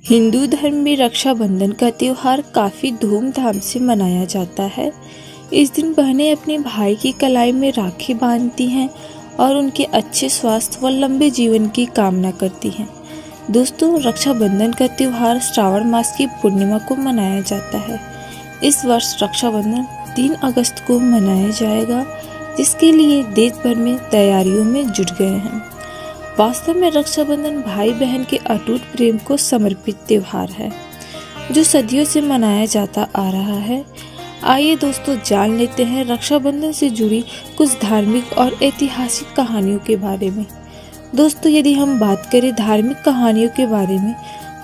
हिंदू धर्म में रक्षाबंधन का त्यौहार काफ़ी धूमधाम से मनाया जाता है। इस दिन बहनें अपने भाई की कलाई में राखी बांधती हैं और उनके अच्छे स्वास्थ्य व लंबे जीवन की कामना करती हैं। दोस्तों, रक्षाबंधन का त्यौहार श्रावण मास की पूर्णिमा को मनाया जाता है। इस वर्ष रक्षाबंधन 3 अगस्त को मनाया जाएगा, जिसके लिए देश भर में तैयारियों में जुट गए हैं। वास्तव में रक्षाबंधन भाई बहन के अटूट प्रेम को समर्पित त्यौहार है, जो सदियों से मनाया जाता आ रहा है। आइए दोस्तों, जान लेते हैं रक्षाबंधन से जुड़ी कुछ धार्मिक और ऐतिहासिक कहानियों के बारे में। दोस्तों, यदि हम बात करें धार्मिक कहानियों के बारे में,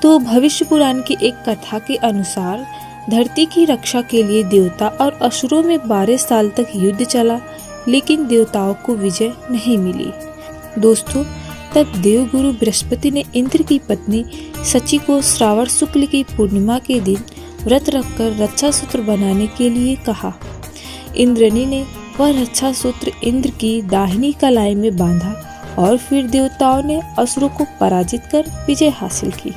तो भविष्य पुराण की एक कथा के अनुसार धरती की रक्षा के लिए देवता और असुरों में 12 साल तक युद्ध चला, लेकिन देवताओं को विजय नहीं मिली। दोस्तों, तब देवगुरु बृहस्पति ने इंद्र की पत्नी सची को श्रावण शुक्ल की पूर्णिमा के दिन व्रत रखकर रक्षा सूत्र बनाने के लिए कहा। इंद्रनी ने वह रक्षा सूत्र इंद्र की दाहिनी कलाई में बांधा और फिर देवताओं ने असुरों को पराजित कर विजय हासिल की।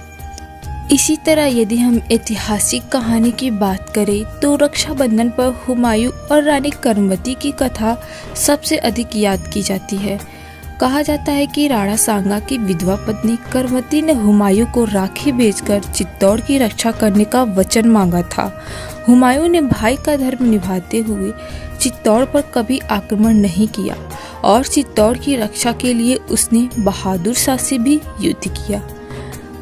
इसी तरह यदि हम ऐतिहासिक कहानी की बात करें, तो रक्षाबंधन पर हुमायूं और रानी कर्मवती की कथा सबसे अधिक याद की जाती है। कहा जाता है कि राणा सांगा की विधवा पत्नी कर्मवती ने हुमायूं को राखी भेजकर चित्तौड़ की रक्षा करने का वचन मांगा था। हुमायूं ने भाई का धर्म निभाते हुए चित्तौड़ पर कभी आक्रमण नहीं किया और चित्तौड़ की रक्षा के लिए उसने बहादुर शाह से भी युद्ध किया।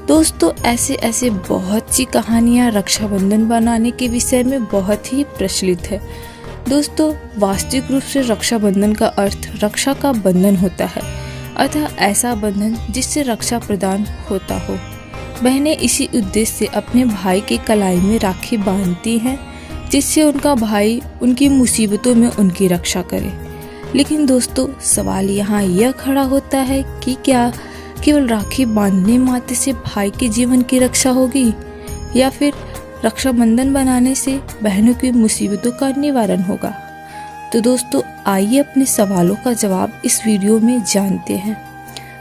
दोस्तों, ऐसे बहुत सी कहानियाँ रक्षाबंधन बनाने के विषय में बहुत ही प्रचलित है। दोस्तों, वास्तविक रूप से रक्षाबंधन का अर्थ रक्षा का बंधन होता है, अतः ऐसा बंधन जिससे रक्षा प्रदान होता हो। बहनें इसी उद्देश्य से अपने भाई की कलाई में राखी बांधती हैं, जिससे उनका भाई उनकी मुसीबतों में उनकी रक्षा करे। लेकिन दोस्तों, सवाल यहाँ यह खड़ा होता है कि क्या केवल राखी बांधने मात्र से भाई के जीवन की रक्षा होगी, या फिर रक्षाबंधन बनाने से बहनों की मुसीबतों का निवारण होगा? तो दोस्तों, आइए अपने सवालों का जवाब इस वीडियो में जानते हैं।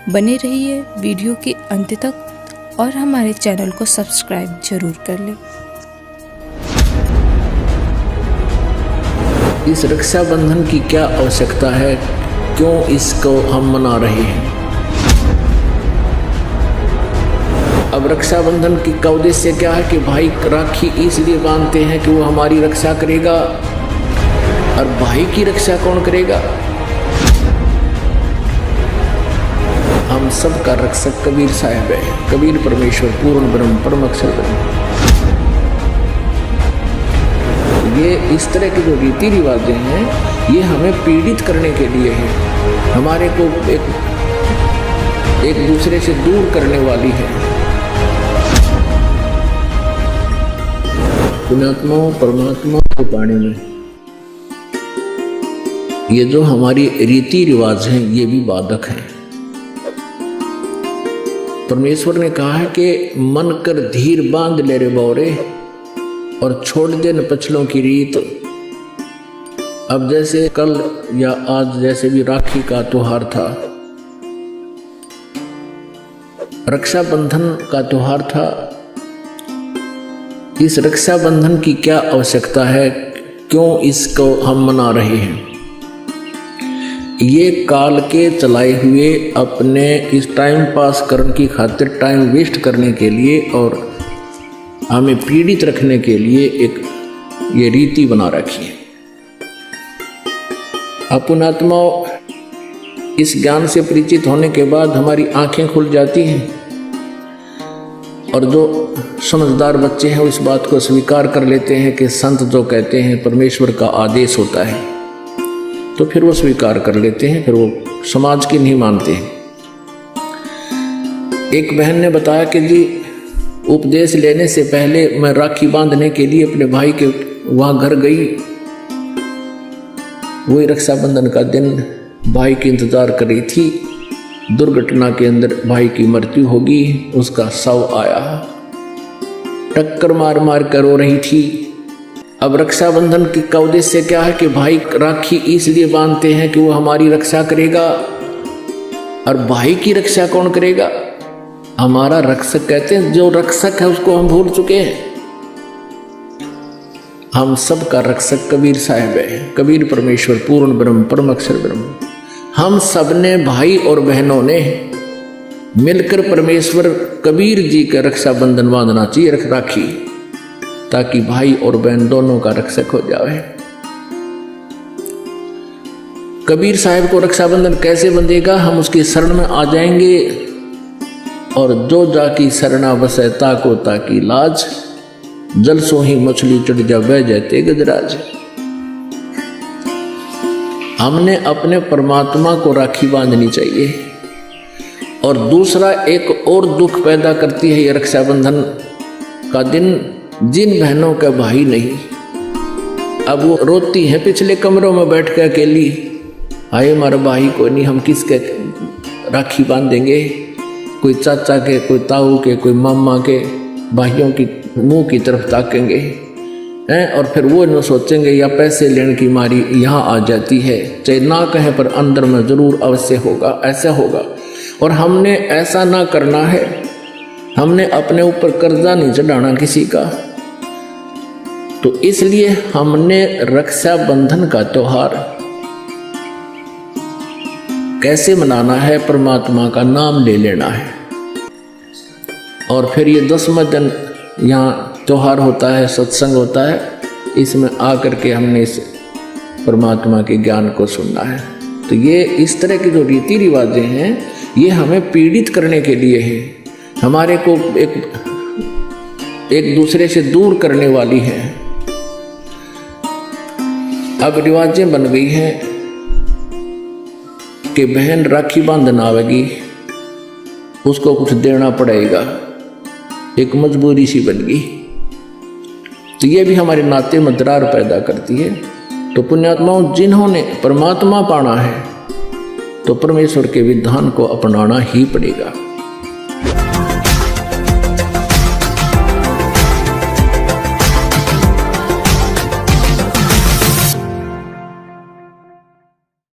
बने रहिए वीडियो के अंत तक और हमारे चैनल को सब्सक्राइब जरूर कर लें। इस रक्षाबंधन की क्या आवश्यकता है, क्यों इसको हम मना रहे हैं? अब रक्षाबंधन का उद्देश्य क्या है कि भाई राखी इसलिए बांधते हैं कि वो हमारी रक्षा करेगा, और भाई की रक्षा कौन करेगा? हम सब का रक्षक कबीर साहब है। कबीर परमेश्वर पूर्ण ब्रह्म परम अक्षर ब्रह्म। ये इस तरह के जो रीति रिवाजें हैं, ये हमें पीड़ित करने के लिए है, हमारे को एक दूसरे से दूर करने वाली है। पुण्यात्मा परमात्मा को पाने में ये जो हमारी रीति रिवाज हैं, ये भी बाधक हैं। परमेश्वर ने कहा है कि मन कर धीर बांध ले रे बौरे, और छोड़ दे न पछलों की रीत। अब जैसे कल या आज जैसे भी राखी का त्योहार था, रक्षाबंधन का त्योहार था। इस रक्षाबंधन की क्या आवश्यकता है, क्यों इसको हम मना रहे हैं? ये काल के चलाए हुए अपने इस टाइम पास करने की खातिर, टाइम वेस्ट करने के लिए और हमें पीड़ित रखने के लिए एक ये रीति बना रखी है। अपनात्मा इस ज्ञान से परिचित होने के बाद हमारी आंखें खुल जाती हैं, और जो समझदार बच्चे हैं वो इस बात को स्वीकार कर लेते हैं कि संत जो कहते हैं परमेश्वर का आदेश होता है, तो फिर वो स्वीकार कर लेते हैं, फिर वो समाज की नहीं मानते हैं। एक बहन ने बताया कि जी, उपदेश लेने से पहले मैं राखी बांधने के लिए अपने भाई के वहाँ घर गई। वही रक्षाबंधन का दिन भाई की इंतजार कर रही थी। दुर्घटना के अंदर भाई की मृत्यु होगी, उसका शव आया, टक्कर मार मार कर रो रही थी। अब रक्षाबंधन का उद्देश्य क्या है कि भाई राखी इसलिए बांधते हैं कि वो हमारी रक्षा करेगा। और भाई की रक्षा कौन करेगा? हमारा रक्षक। कहते हैं जो रक्षक है उसको हम भूल चुके हैं। हम सब का रक्षक कबीर साहब है। कबीर परमेश्वर पूर्ण ब्रह्म परम अक्षर ब्रह्म। हम सब ने भाई और बहनों ने मिलकर परमेश्वर कबीर जी का रक्षाबंधन बांधना चाहिए, राखी, ताकि भाई और बहन दोनों का रक्षक हो जाए। कबीर साहब को रक्षाबंधन कैसे बंधेगा? हम उसकी शरण में आ जाएंगे। और जो जाकी शरणा बसे ताको ताकी लाज, जल सो ही मछली चढ़ जा बह जाते गजराज। हमने अपने परमात्मा को राखी बांधनी चाहिए। और दूसरा एक और दुख पैदा करती है ये रक्षाबंधन का दिन, जिन बहनों का भाई नहीं, अब वो रोती हैं पिछले कमरों में बैठ के अकेली, आए हमारा भाई को नहीं, हम किसके राखी बांधेंगे? कोई चाचा के, कोई ताऊ के, कोई मामा के भाइयों की मुंह की तरफ ताकेंगे हैं। और फिर वो न सोचेंगे या पैसे लेने की मारी यहाँ आ जाती है, चाहे ना कहें पर अंदर में जरूर अवश्य होगा, ऐसा होगा। और हमने ऐसा ना करना है। हमने अपने ऊपर कर्जा नहीं चढ़ाना किसी का। तो इसलिए हमने रक्षाबंधन का त्योहार कैसे मनाना है? परमात्मा का नाम ले लेना है। और फिर ये 10वां दिन यहाँ त्योहार होता है, सत्संग होता है, इसमें आकर के हमने इस परमात्मा के ज्ञान को सुनना है। तो ये इस तरह की जो रीति रिवाजें हैं ये हमें पीड़ित करने के लिए है, हमारे को एक दूसरे से दूर करने वाली है। अब रिवाजें बन गई हैं कि बहन राखी बांधना आवेगी, उसको कुछ देना पड़ेगा, एक मजबूरी सी बन गई। तो ये भी हमारे नाते में दरार पैदा करती है। तो पुण्यात्माओं, जिन्होंने परमात्मा पाना है तो परमेश्वर के विधान को अपनाना ही पड़ेगा।